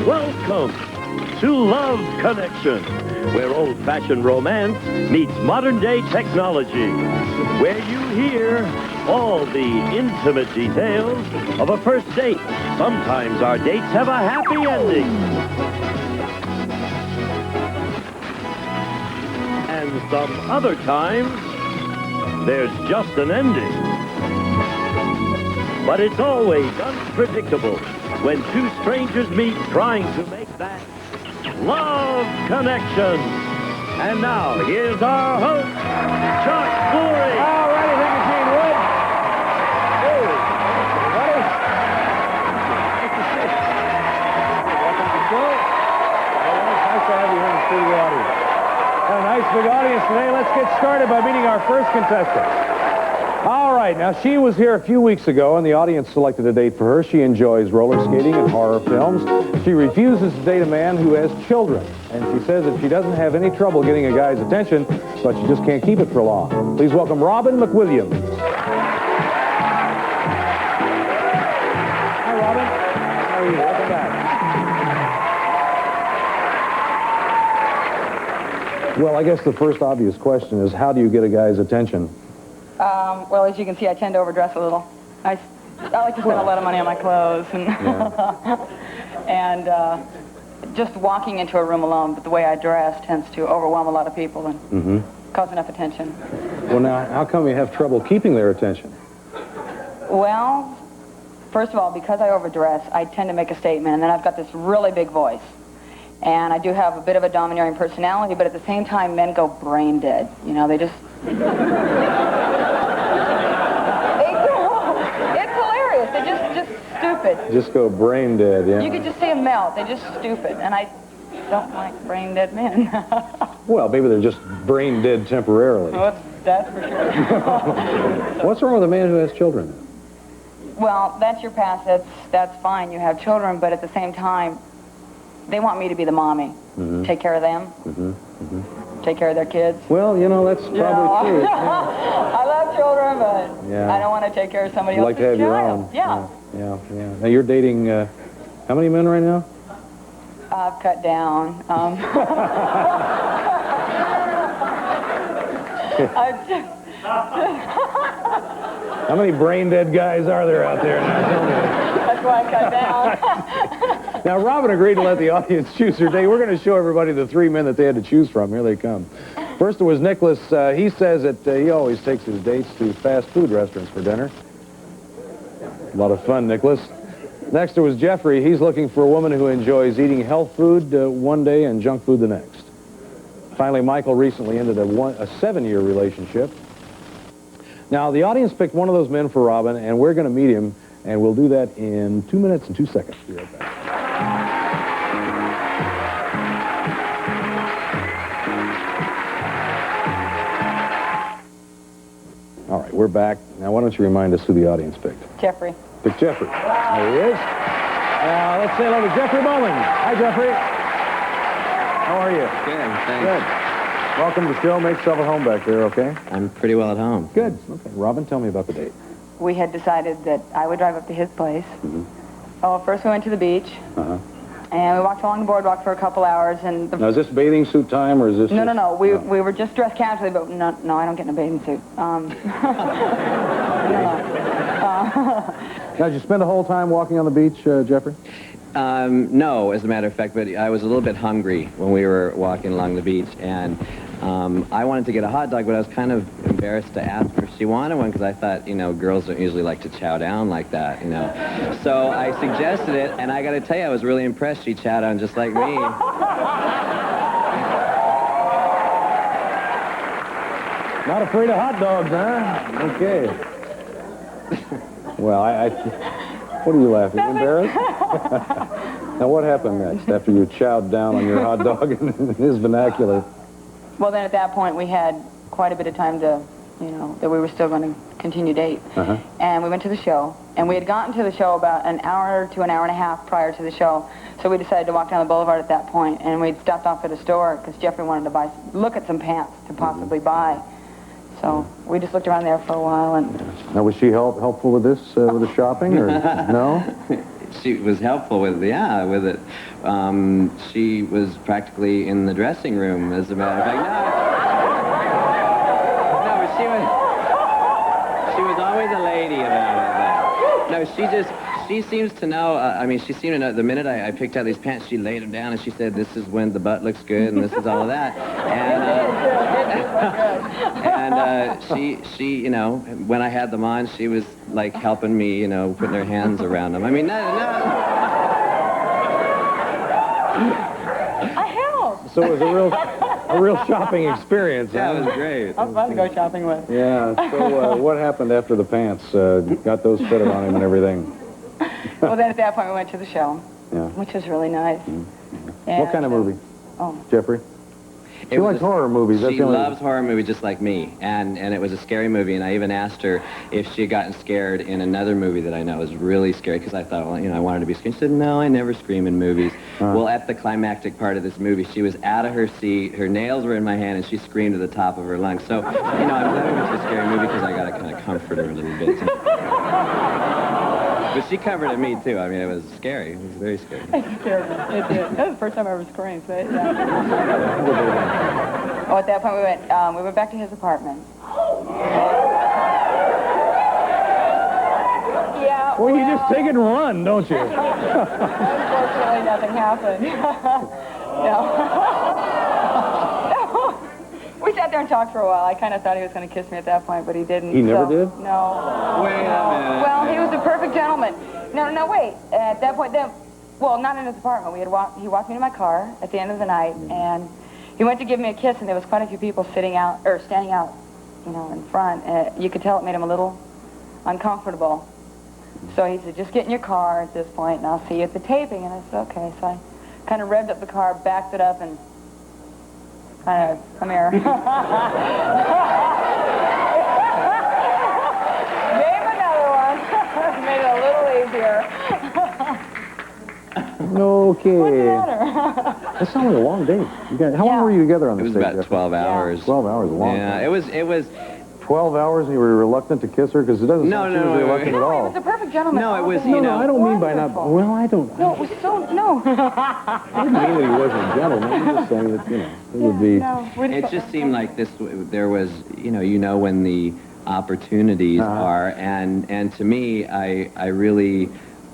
Welcome to Love Connection, where old-fashioned romance meets modern-day technology, where you hear all the intimate details of a first date. Sometimes our dates have a happy ending. And some other times, there's just an ending. But it's always unpredictable when two strangers meet trying to make that love connection. And now, here's our host, Chuck Flory. All righty, thank you, Gene Wood. Hey, everybody. Nice to see you. Welcome to the show. It's nice to have you here in the studio audience. Got a nice big audience today. Let's get started by meeting our first contestant. All right, now she was here a few weeks ago, and the audience selected a date for her. She enjoys roller skating and horror films. She refuses to date a man who has children, and she says that she doesn't have any trouble getting a guy's attention, but she just can't keep it for long. Please welcome Robin McWilliams. Hi, Robin. How are you? Welcome back. Well, I guess the first obvious question is, how do you get a guy's attention? Well, as you can see, I tend to overdress a little. I like to spend a lot of money on my clothes, and and just walking into a room alone, but the way I dress tends to overwhelm a lot of people and cause enough attention. Well, now, how come you have trouble keeping their attention? Well, first of all, because I overdress, I tend to make a statement, and then I've got this really big voice. And I do have a bit of a domineering personality, but at the same time, men go brain dead. You know, they just... It's hilarious. They're just stupid. Just go brain dead, yeah. You could just see them melt. They're just stupid. And I don't like brain dead men. Well, maybe they're just brain dead temporarily. Well, that's for sure. What's wrong with a man who has children? Well, that's your past. That's fine. You have children, but at the same time, they want me to be the mommy. Take care of them. Take care of their kids. Well, you know, that's probably true. I love children, but I don't want to take care of somebody else's like to have your own. Yeah. Now, you're dating, how many men right now? I've cut down. How many brain dead guys are there out there now? Tell me. That's why I cut down. Now, Robin agreed to let the audience choose her date. We're going to show everybody the three men that they had to choose from. Here they come. First, it was Nicholas. He says that he always takes his dates to fast food restaurants for dinner. A lot of fun, Nicholas. Next, there was Jeffrey. He's looking for a woman who enjoys eating health food one day and junk food the next. Finally, Michael recently ended a 7-year relationship. Now, the audience picked one of those men for Robin, and we're going to meet him, and we'll do that in 2 minutes and 2 seconds. Be right back. All right, we're back. Now, why don't you remind us who the audience picked? Jeffrey. Pick Jeffrey. There he is. Let's say hello to Jeffrey Bowman. Hi, Jeffrey. How are you? Good, thanks. Good. Welcome to the show. Make yourself at home back there, okay? I'm pretty well at home. Good. Okay. Robin, tell me about the date. We had decided that I would drive up to his place. Oh, first we went to the beach. And we walked along the boardwalk for a couple hours. And Now, is this bathing suit time, or is this... No. We were just dressed casually, but no, I don't get in a bathing suit. No. Now, did you spend the whole time walking on the beach, Jeffrey? No, as a matter of fact, but I was a little bit hungry when we were walking along the beach, and I wanted to get a hot dog, but I was kind of embarrassed to ask her if she wanted one, because I thought, you know, girls don't usually like to chow down like that, you know. So I suggested it, and I got to tell you, I was really impressed. She chowed down just like me. Not afraid of hot dogs, huh? Okay. Well, what are you laughing? Embarrassed? Now, what happened next after you chowed down on your hot dog in his vernacular? Well, then at that point we had quite a bit of time to, you know, that we were still going to continue date. And we went to the show, and we had gotten to the show about an hour to an hour and a half prior to the show. So we decided to walk down the boulevard at that point, and we'd stopped off at a store because Jeffrey wanted to look at some pants to possibly buy. So we just looked around there for a while. And now, was she helpful with this, with the shopping, or no? she was helpful with it. She was practically in the dressing room, as a matter of fact. No, but she was always a lady about it. No, she seems to know, she seemed to know, the minute I picked out these pants, she laid them down and she said, this is when the butt looks good and this is all of that. And she, when I had them on, she was like helping me, putting her hands around them. I mean, no. I helped. So it was a real shopping experience. That huh? was great. I was fun to go shopping with. Yeah. So what happened after the pants? Got those fitted on him and everything? Well, then at that point we went to the show, Yeah. which was really nice. What kind of movie? Oh. Jeffrey? She likes horror movies. That's She the only... loves horror movies just like me, and it was a scary movie, and I even asked her if she had gotten scared in another movie that I know was really scary, because I thought, well, I wanted to be scared. She said, no, I never scream in movies. Well, at the climactic part of this movie, she was out of her seat, her nails were in my hand, and she screamed at the top of her lungs. So, I'm glad we went to a scary movie, because I got to kind of comfort her a little bit. But she comforted me, too. I mean, it was scary. It was very scary. It scared me. It did. That was the first time I ever screamed. So yeah. Oh, at that point we went back to his apartment. Yeah. Well, you just take it and run, don't you? Unfortunately, nothing happened. No. We sat there and talked for a while. I kind of thought he was going to kiss me at that point, but he didn't. He never did? No. Wait a minute. Well, he was a perfect gentleman. No, wait. At that point, well, not in his apartment. He walked me to my car at the end of the night, and he went to give me a kiss, and there was quite a few people standing out, in front. You could tell it made him a little uncomfortable. So he said, just get in your car at this point, and I'll see you at the taping. And I said, okay. So I kind of revved up the car, backed it up, and kind of, come here. Gave another one. Made it a little easier. Okay. What's the matter? That sounded like a long day. How long were you together on It the was stage? about Jeffrey? 12 hours. 12 hours, a long Yeah, time. it was 12 hours and you were reluctant to kiss her? Because it doesn't sound too reluctant at No, he all. was a perfect gentleman. No, it was, No, I don't mean by not... Wonderful. Well, I don't... No, it was so... No. I didn't mean that he wasn't a gentleman. I'm just saying that, it would be... No, It just seemed like there was, when the opportunities are, and to me, I really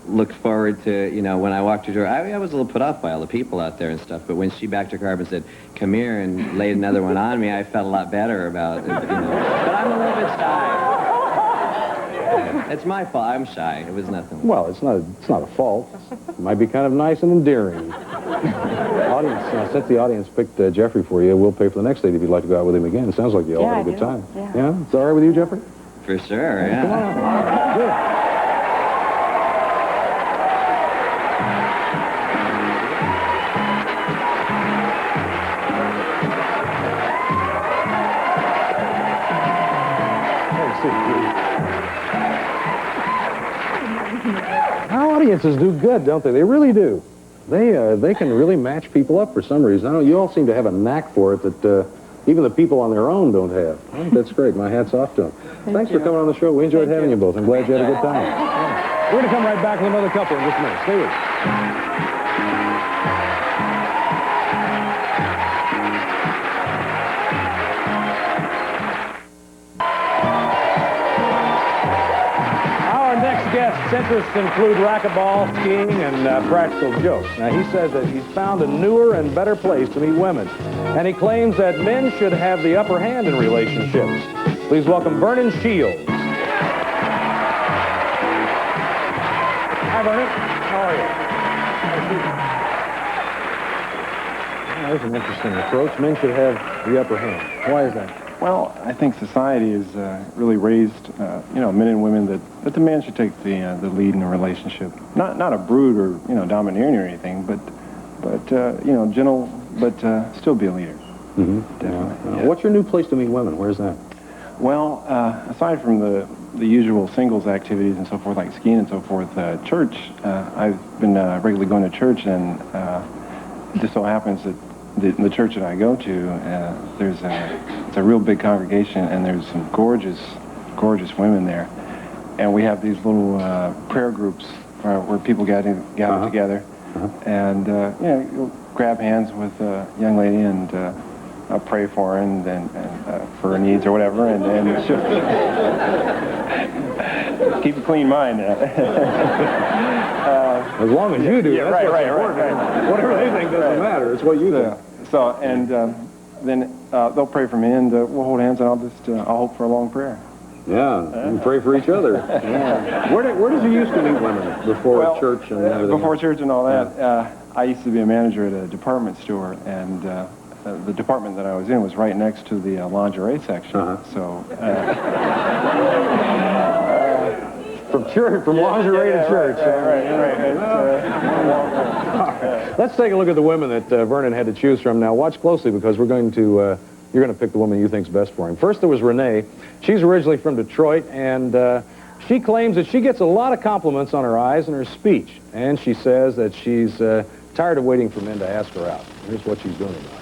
looked forward to, when I walked her door, I was a little put off by all the people out there and stuff, but when she backed her car up and said, come here, and laid another one on me, I felt a lot better about it, But I'm a little bit shy. It's my fault. I'm shy. It was nothing. Well, it's not a fault. It might be kind of nice and endearing. Since the audience picked Jeffrey for you, we'll pay for the next date if you'd like to go out with him again. It sounds like you all had a good time. Yeah. It's all right with you, Jeffrey? For sure, yeah. Come on. Good. Our audiences do good, don't they? They really do. They can really match people up for some reason. I don't know, you all seem to have a knack for it that even the people on their own don't have. I think that's great. My hat's off to them. Thanks for coming on the show. We enjoyed having you both. I'm glad you had a good time. Yeah. We're going to come right back with another couple in just a minute. Stay with us. Guests' interests include racquetball, skiing, and practical jokes. Now, he says that he's found a newer and better place to meet women, and he claims that men should have the upper hand in relationships. Please welcome Vernon Shields. Hi, Vernon. How are you? That's an interesting approach. Men should have the upper hand. Why is that? Well, I think society has really raised, men and women that the man should take the lead in a relationship. Not a brute or domineering or anything, but gentle, but still be a leader. Mm-hmm. Definitely. Yeah. What's your new place to meet women? Where's that? Well, aside from the usual singles activities and so forth, like skiing and so forth, church. I've been regularly going to church, and it just so happens that the church that I go to, it's a real big congregation, and there's some gorgeous women there. And we have these little prayer groups where people gather together, and you'll grab hands with a young lady and pray for her and for her needs or whatever, and she'll keep a clean mind. As long as you do, yeah, that's right. Whatever they think doesn't matter. It's what you think. So, and then they'll pray for me, and we'll hold hands, and I'll hope for a long prayer. Yeah, and pray for each other. Yeah. Where did you used to meet women before church and everything? Before church and all that, I used to be a manager at a department store, and the department that I was in was right next to the lingerie section. So. From lingerie to church. Right. Let's take a look at the women that Vernon had to choose from. Now, watch closely because you're going to pick the woman you think's best for him. First, there was Renee. She's originally from Detroit, and she claims that she gets a lot of compliments on her eyes and her speech. And she says that she's tired of waiting for men to ask her out. Here's what she's doing about it.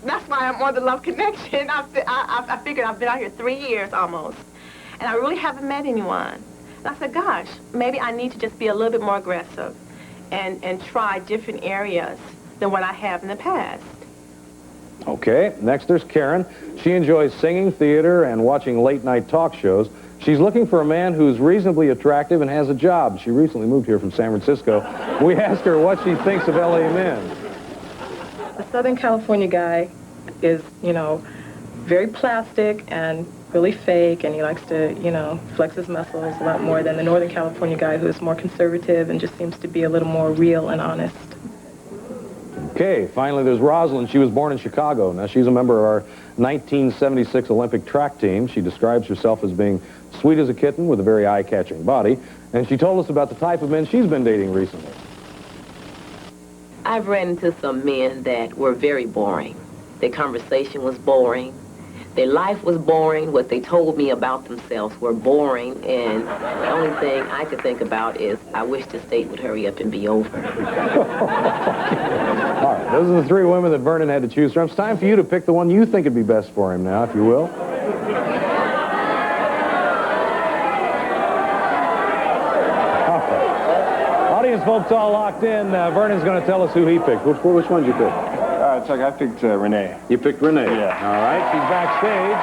That's why I'm on the Love Connection. I figured I've been out here 3 years almost, and I really haven't met anyone. And I said, gosh, maybe I need to just be a little bit more aggressive and try different areas than what I have in the past. Okay, next there's Karen. She enjoys singing, theater, and watching late-night talk shows. She's looking for a man who's reasonably attractive and has a job. She recently moved here from San Francisco. We asked her what she thinks of L.A. men. The Southern California guy is, very plastic and really fake, and he likes to, flex his muscles a lot more than the Northern California guy who is more conservative and just seems to be a little more real and honest. Okay, finally there's Rosalind. She was born in Chicago. Now, she's a member of our 1976 Olympic track team. She describes herself as being sweet as a kitten with a very eye-catching body, and she told us about the type of men she's been dating recently. I've ran into some men that were very boring. Their conversation was boring. Their life was boring. What they told me about themselves were boring, and the only thing I could think about is I wish this date would hurry up and be over. All right, those are the three women that Vernon had to choose from. It's time for you to pick the one you think would be best for him now, if you will. Audience folks all locked in. Vernon's going to tell us who he picked. Which one did you pick? Chuck, I picked Renee. You picked Renee? Yeah. All right, she's backstage.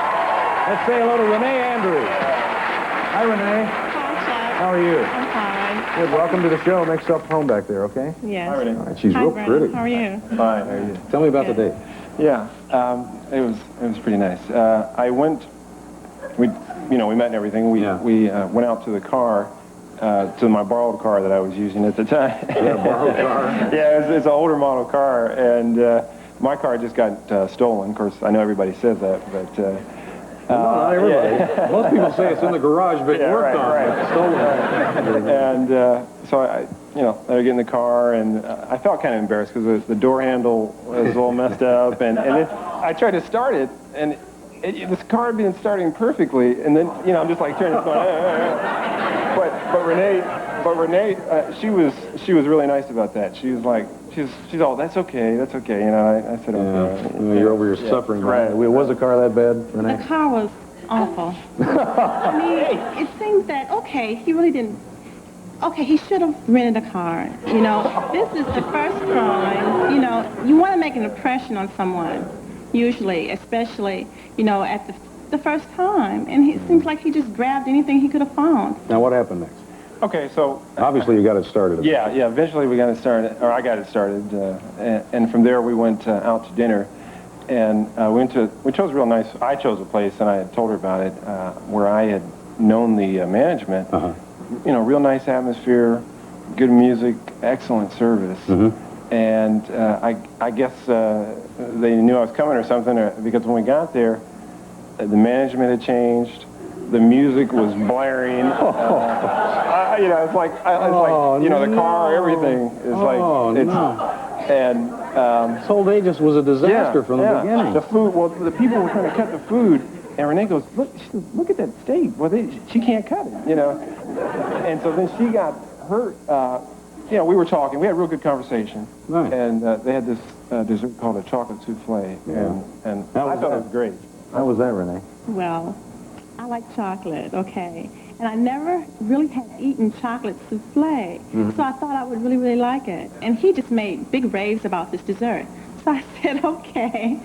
Let's say hello to Renee Andrews. Hi, Renee. Hi, Chuck. How are you? I'm fine. Good. Welcome to the show. Make yourself at home back there, okay? Yes. Hi, Renee. All right, she's Hi, real Vernon. pretty. How are you? Fine. How are you? Tell me about the date. Yeah, it was pretty nice. We met and everything. We went out to the car, to my borrowed car that I was using at the time. Yeah, borrowed car. Yeah, it's an older model car, and my car just got stolen. Of course, I know everybody says that, but no, not everybody. Yeah. Most people say it's in the garage, but worked on. Right. But stolen. And so I let her get in the car, and I felt kind of embarrassed because the door handle was all messed up, and then I tried to start it, and this car had been starting perfectly, and then I'm just like turning it going. But Renee, she was really nice about that. She was like, she's all, that's okay. I said, okay. You're over your suffering. Right. Was the car that bad, Renee? The car was awful. I mean, it seems that, he really didn't. Okay, he should have rented a car. This is the first time, you want to make an impression on someone, usually, especially, at the first time. And it seems like he just grabbed anything he could have found. Now, what happened next? Okay, so... Obviously, you got it started. Yeah, eventually we got it started, or I got it started, and from there we went out to dinner, and we chose a real nice, I chose a place, and I had told her about it, where I had known the management. Real nice atmosphere, good music, excellent service. And I guess they knew I was coming or something, because when we got there, the management had changed. The music was blaring. It's like the car, everything is and this whole day just was a disaster from the beginning. The food. Well, the people were trying to cut the food, and Renee goes, "Look at that steak. Well, she can't cut it, And so then she got hurt. We were talking. We had a real good conversation. Right. And they had this dessert called a chocolate souffle, and I thought it was great. How was that, Renee? Well, I like chocolate, and and I never really had eaten chocolate souffle. So I thought I would really, really like it. And he just made big raves about this dessert. So I said, okay.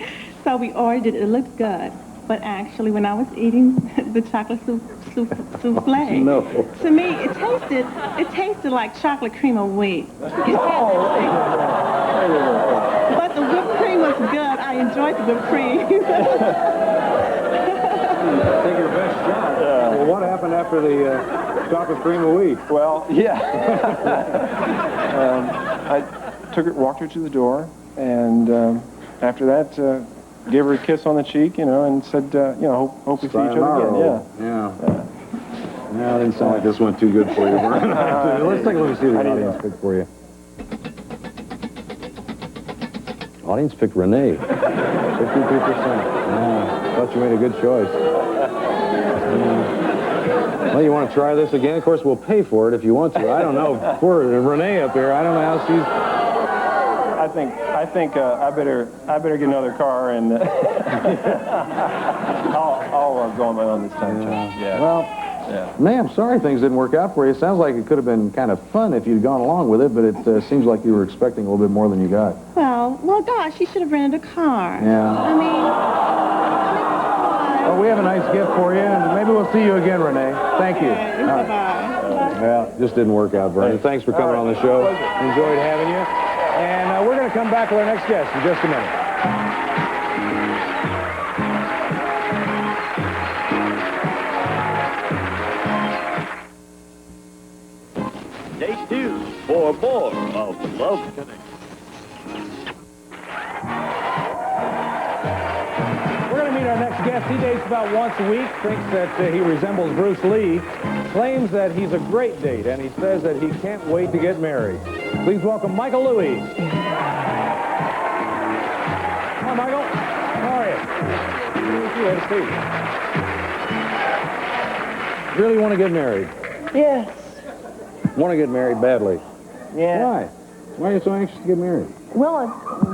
So we ordered it. It looked good. But actually, when I was eating the chocolate souffle, No. to me, it tasted like chocolate cream of wheat. But the whipped cream was good. I enjoyed the whipped cream. Take your best shot. Well, what happened after the chocolate cream of wheat? Well, yeah. I walked her to the door, and after that, gave her a kiss on the cheek, and said, hope we see each other again. Yeah. Yeah, it didn't sound like this went too good for you, Vernon. Let's take a look and see what the audience picked for you. Audience picked Renee. 53%. Yeah, thought you made a good choice. Well, you want to try this again? Of course, we'll pay for it if you want to. I don't know. Poor Renee up here. I don't know how she's... I think I better get another car, and I'll go on my own this time. Yeah. Well, Renee, I'm sorry things didn't work out for you. It sounds like it could have been kind of fun if you'd gone along with it, but it seems like you were expecting a little bit more than you got. Well, gosh, you should have rented a car. Yeah. I mean, Well, we have a nice gift for you, and maybe we'll see you again, Renee. Thank you. okay, All right. bye-bye. Well, just didn't work out, Vernon. Thanks for coming on the show. Enjoyed having you. And we're going to come back with our next guest in just a minute. Stay tuned for more of Love Connection. We're going to meet our next guest. He dates about once a week, thinks that he resembles Bruce Lee, claims that he's a great date, and he says that he can't wait to get married. Please welcome Michael Louie. Hi, Michael. How are you? Good to have a seat. Really want to get married? Yes. Want to get married badly? Yeah. Why? Why are you so anxious to get married? Well,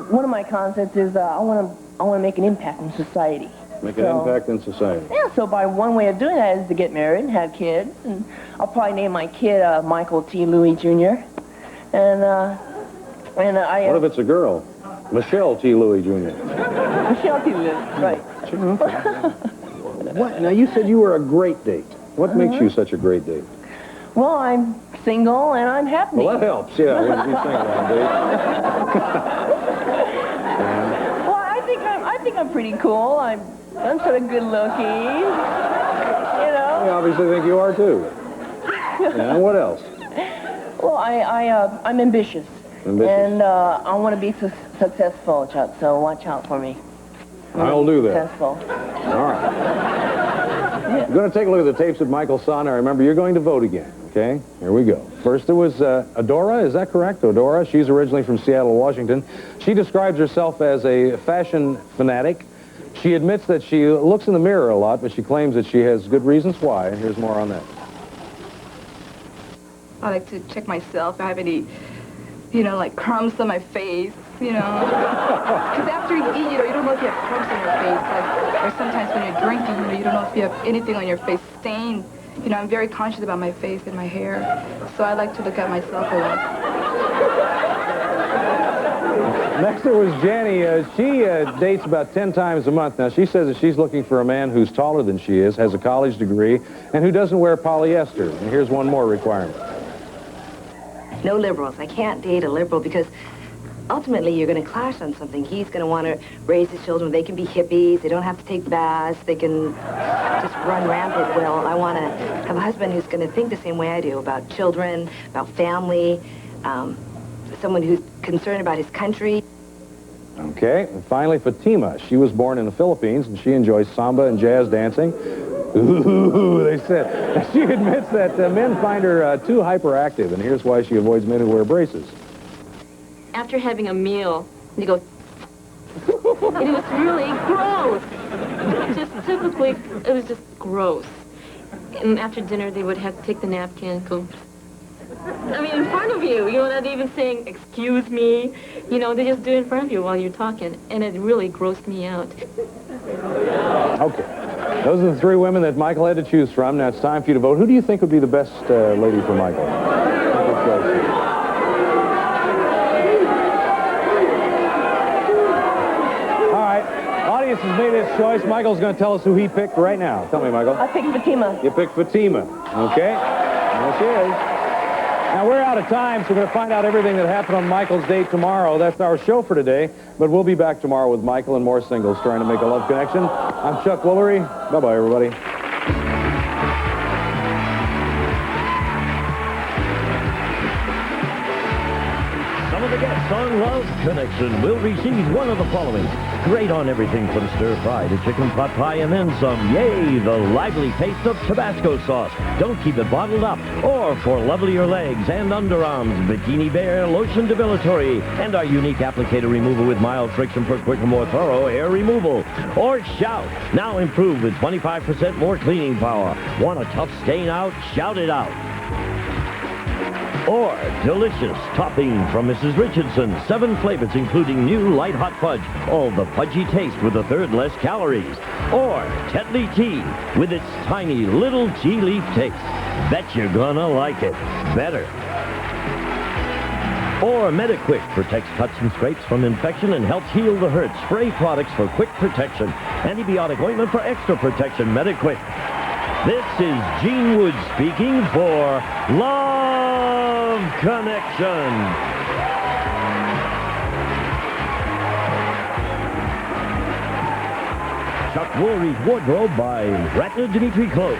one of my concepts is I want to make an impact in society. Make an impact in society. Yeah. So by one way of doing that is to get married and have kids, and I'll probably name my kid Michael T. Louie Jr. And I. What if it's a girl? Michelle T. Louie Jr. Michelle T. Louie, right? What? Now you said you were a great date. What makes you such a great date? Well, I'm single and I'm happy. Well, that helps. Yeah, when you sing on a date. Well, I think I'm pretty cool. I'm sort of good looking. I obviously think you are too. And what else? Well, I'm ambitious. And I want to be successful, Chuck, so watch out for me. I'll do that. Successful. All right. We're going to take a look at the tapes of Michael's son. Now, remember, you're going to vote again, okay? Here we go. First, there was Adora. Is that correct, Adora? She's originally from Seattle, Washington. She describes herself as a fashion fanatic. She admits that she looks in the mirror a lot, but she claims that she has good reasons why. And here's more on that. I like to check myself if I have any, like crumbs on my face, Because after you eat, you don't know if you have crumbs on your face. Or sometimes when you're drinking, you don't know if you have anything on your face stained. I'm very conscious about my face and my hair. So I like to look at myself a lot. Next, there was Jenny. She dates about 10 times a month. Now, she says that she's looking for a man who's taller than she is, has a college degree, and who doesn't wear polyester. And here's one more requirement. No liberals. I can't date a liberal because ultimately you're going to clash on something. He's going to want to raise his children. They can be hippies. They don't have to take baths. They can just run rampant. Well, I want to have a husband who's going to think the same way I do about children, about family, someone who's concerned about his country. Okay, and finally, Fatima. She was born in the Philippines, and she enjoys samba and jazz dancing. Ooh, they said. She admits that men find her too hyperactive, and here's why she avoids men who wear braces. After having a meal, you go, and it was really gross. It was just gross. And after dinner, they would have to take the napkin and go, I mean, in front of you. You know, not even saying, excuse me. You know, they just do it in front of you while you're talking. And it really grossed me out. Okay. Those are the three women that Michael had to choose from. Now it's time for you to vote. Who do you think would be the best lady for Michael? All right. Audience has made its choice. Michael's going to tell us who he picked right now. Tell me, Michael. I picked Fatima. You picked Fatima. Okay. There she is. Now, we're out of time, so we're going to find out everything that happened on Michael's date tomorrow. That's our show for today, but we'll be back tomorrow with Michael and more singles trying to make a love connection. I'm Chuck Woolery. Bye-bye, everybody. Some of the guests on Love Connection will receive one of the following. Great on everything from stir fry to chicken pot pie and then some. Yay, the lively taste of Tabasco sauce. Don't keep it bottled up. Or for lovelier legs and underarms, Bikini Bear Lotion Debilatory and our unique applicator remover with mild friction for quicker, more thorough hair removal. Or Shout, now improved with 25% more cleaning power. Want a tough stain out? Shout it out. Or Delicious topping from Mrs. Richardson. 7 flavors, including new light hot fudge. All the fudgy taste with a third less calories. Or Tetley Tea with its tiny little tea leaf taste. Bet you're gonna like it better. Or MediQuick protects cuts and scrapes from infection and helps heal the hurt. Spray products for quick protection. Antibiotic ointment for extra protection. MediQuick. This is Gene Wood speaking for Love Connection. Chuck Woolery's Wardrobe by Ratner Dimitri Clothes.